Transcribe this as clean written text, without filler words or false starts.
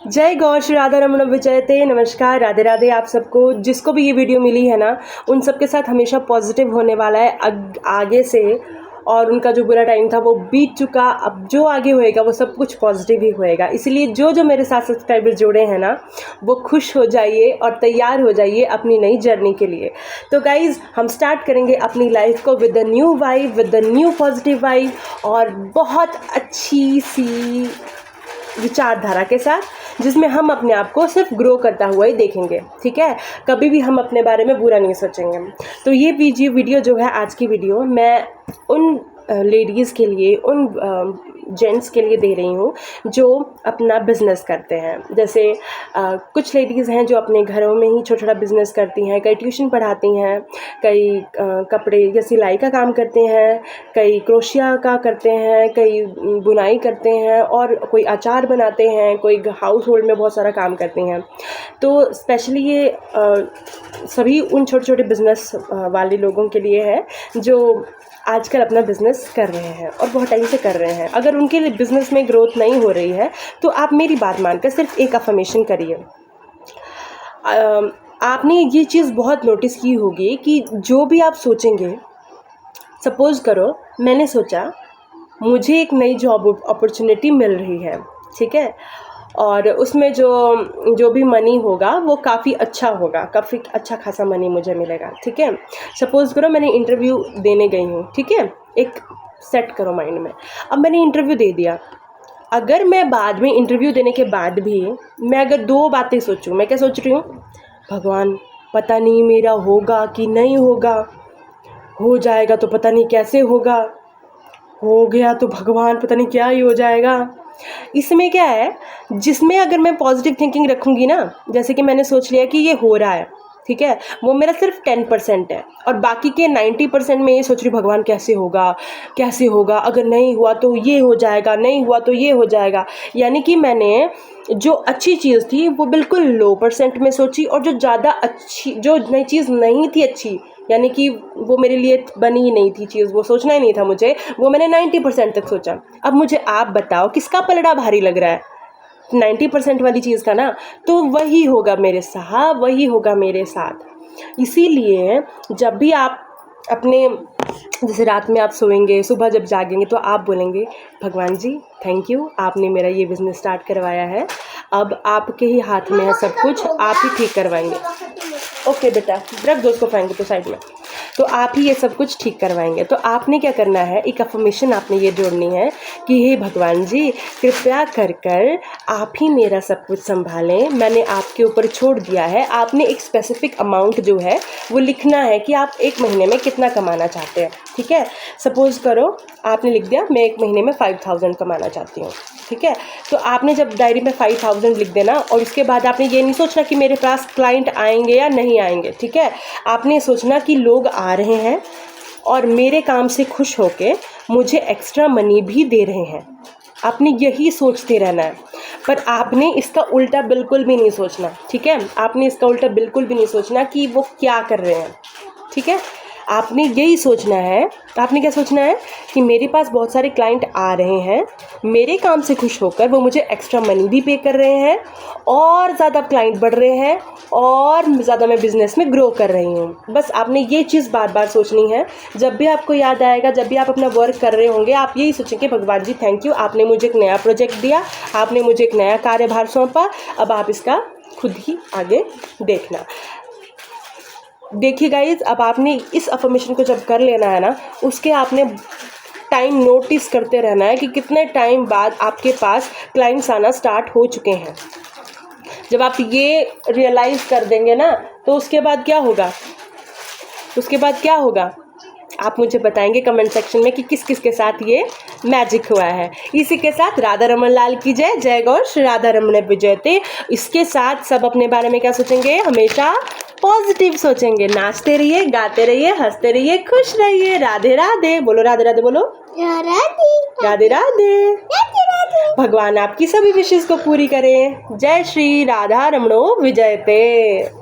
जय गौ श्री राधा रमण विजयते। नमस्कार, राधे राधे आप सबको। जिसको भी ये वीडियो मिली है ना, उन सब के साथ हमेशा पॉजिटिव होने वाला है आगे से। और उनका जो बुरा टाइम था वो बीत चुका, अब जो आगे होएगा वो सब कुछ पॉजिटिव ही होएगा। इसलिए जो मेरे साथ सब्सक्राइबर जुड़े हैं ना, वो खुश हो जाइए और तैयार हो जाइए अपनी नई जर्नी के लिए। तो गाइज़, हम स्टार्ट करेंगे अपनी लाइफ को with the new vibe, with the new positive vibe और बहुत अच्छी सी विचारधारा के साथ, जिसमें हम अपने आप को सिर्फ ग्रो करता हुआ ही देखेंगे। ठीक है, कभी भी हम अपने बारे में बुरा नहीं सोचेंगे। तो ये वीडियो जो है, आज की वीडियो मैं उन लेडीज़ के लिए, उन जेंट्स के लिए दे रही हूँ जो अपना बिज़नेस करते हैं। जैसे कुछ लेडीज़ हैं जो अपने घरों में ही छोटा छोटा बिज़नेस करती हैं, कई ट्यूशन पढ़ाती हैं, कई कपड़े या सिलाई का काम करते हैं, कई क्रोशिया का करते हैं, कई बुनाई करते हैं और कोई अचार बनाते हैं, कोई हाउस होल्ड में बहुत सारा काम करती हैं। तो स्पेशली ये सभी उन छोटे छोटे बिज़नेस वाले लोगों के लिए है जो आजकल अपना बिज़नेस कर रहे हैं और बहुत टाइम से कर रहे हैं। अगर उनके लिए बिज़नेस में ग्रोथ नहीं हो रही है तो आप मेरी बात मानकर सिर्फ एक अफर्मेशन करिए। आपने ये चीज़ बहुत नोटिस की होगी कि जो भी आप सोचेंगे, सपोज़ करो मैंने सोचा मुझे एक नई जॉब अपॉर्चुनिटी मिल रही है, ठीक है, और उसमें जो भी मनी होगा वो काफ़ी अच्छा होगा, काफ़ी अच्छा खासा मनी मुझे मिलेगा। ठीक है, सपोज़ करो मैंने इंटरव्यू देने गई हूँ, ठीक है, एक सेट करो माइंड में। अब मैंने इंटरव्यू दे दिया, अगर मैं बाद में इंटरव्यू देने के बाद भी मैं अगर दो बातें सोचूं, मैं क्या सोच रही हूँ, भगवान पता नहीं मेरा होगा कि नहीं होगा, हो जाएगा तो पता नहीं कैसे होगा, हो गया तो भगवान पता नहीं क्या ही हो जाएगा। इसमें क्या है, जिसमें अगर मैं पॉजिटिव थिंकिंग रखूँगी ना, जैसे कि मैंने सोच लिया कि ये हो रहा है, ठीक है, वो मेरा सिर्फ 10% है और बाकी के 90% में ये सोच रही भगवान कैसे होगा, कैसे होगा, अगर नहीं हुआ तो ये हो जाएगा, नहीं हुआ तो ये हो जाएगा। यानी कि मैंने जो अच्छी चीज़ थी वो बिल्कुल लो % में सोची, और जो ज़्यादा अच्छी, जो नई चीज़ नहीं थी अच्छी, यानी कि वो मेरे लिए बनी ही नहीं थी चीज़, वो सोचना ही नहीं था मुझे, वो मैंने 90% तक सोचा। अब मुझे आप बताओ किसका पलड़ा भारी लग रहा है, 90% वाली चीज़ का ना। तो वही होगा मेरे साथ, वही होगा मेरे साथ। इसीलिए जब भी आप अपने, जैसे रात में आप सोएंगे, सुबह जब जागेंगे तो आप बोलेंगे भगवान जी थैंक यू, आपने मेरा ये बिज़नेस स्टार्ट करवाया है, अब आपके ही हाथ में है सब कुछ, आप ही ठीक करवाएंगे। ओके बेटा, रख दो उसको, फेंक दो साइड में। तो आप ही ये सब कुछ ठीक करवाएंगे। तो आपने क्या करना है, एक अफर्मेशन आपने ये जोड़नी है कि हे भगवान जी कृपया कर कर आप ही मेरा सब कुछ संभालें, मैंने आपके ऊपर छोड़ दिया है। आपने एक स्पेसिफिक अमाउंट जो है वो लिखना है कि आप एक महीने में कितना कमाना चाहते हैं। ठीक है, सपोज़ करो आपने लिख दिया मैं एक महीने में 5000 कमाना चाहती हूँ। ठीक है, तो आपने जब डायरी में 5000 लिख देना, और उसके बाद आपने ये नहीं सोचना कि मेरे पास क्लाइंट आएंगे या नहीं आएंगे। ठीक है, आपने सोचना कि लोग आ रहे हैं और मेरे काम से खुश होके मुझे एक्स्ट्रा मनी भी दे रहे हैं। आपने यही सोचते रहना है, पर आपने इसका उल्टा बिल्कुल भी नहीं सोचना। ठीक है, आपने इसका उल्टा बिल्कुल भी नहीं सोचना कि वो क्या कर रहे हैं। ठीक है, आपने यही सोचना है, आपने क्या सोचना है कि मेरे पास बहुत सारे क्लाइंट आ रहे हैं, मेरे काम से खुश होकर वो मुझे एक्स्ट्रा मनी भी पे कर रहे हैं, और ज़्यादा क्लाइंट बढ़ रहे हैं, और ज़्यादा मैं बिज़नेस में ग्रो कर रही हूँ। बस आपने ये चीज़ बार बार सोचनी है। जब भी आपको याद आएगा, जब भी आप अपना वर्क कर रहे होंगे, आप यही सोचेंगे भगवान जी थैंक यू, आपने मुझे एक नया प्रोजेक्ट दिया, आपने मुझे एक नया कार्यभार सौंपा, अब आप इसका खुद ही आगे देखना। देखिए गाइज, अब आपने इस अफर्मेशन को जब कर लेना है ना, उसके आपने टाइम नोटिस करते रहना है कि कितने टाइम बाद आपके पास क्लाइंट्स आना स्टार्ट हो चुके हैं। जब आप ये रियलाइज़ कर देंगे ना, तो उसके बाद क्या होगा, उसके बाद क्या होगा आप मुझे बताएंगे कमेंट सेक्शन में कि किस किस के साथ ये मैजिक हुआ है। इसी के साथ राधा रमन लाल की जय, जय गौ श्री राधा रमण विजयते। इसके साथ सब अपने बारे में क्या सोचेंगे, हमेशा पॉजिटिव सोचेंगे, नाचते रहिए, गाते रहिए, हंसते रहिए, खुश रहिए। राधे राधे बोलो, राधे राधे बोलो, राधे राधे। भगवान आपकी सभी विशेष को पूरी करें। जय श्री राधा रमणो विजयते।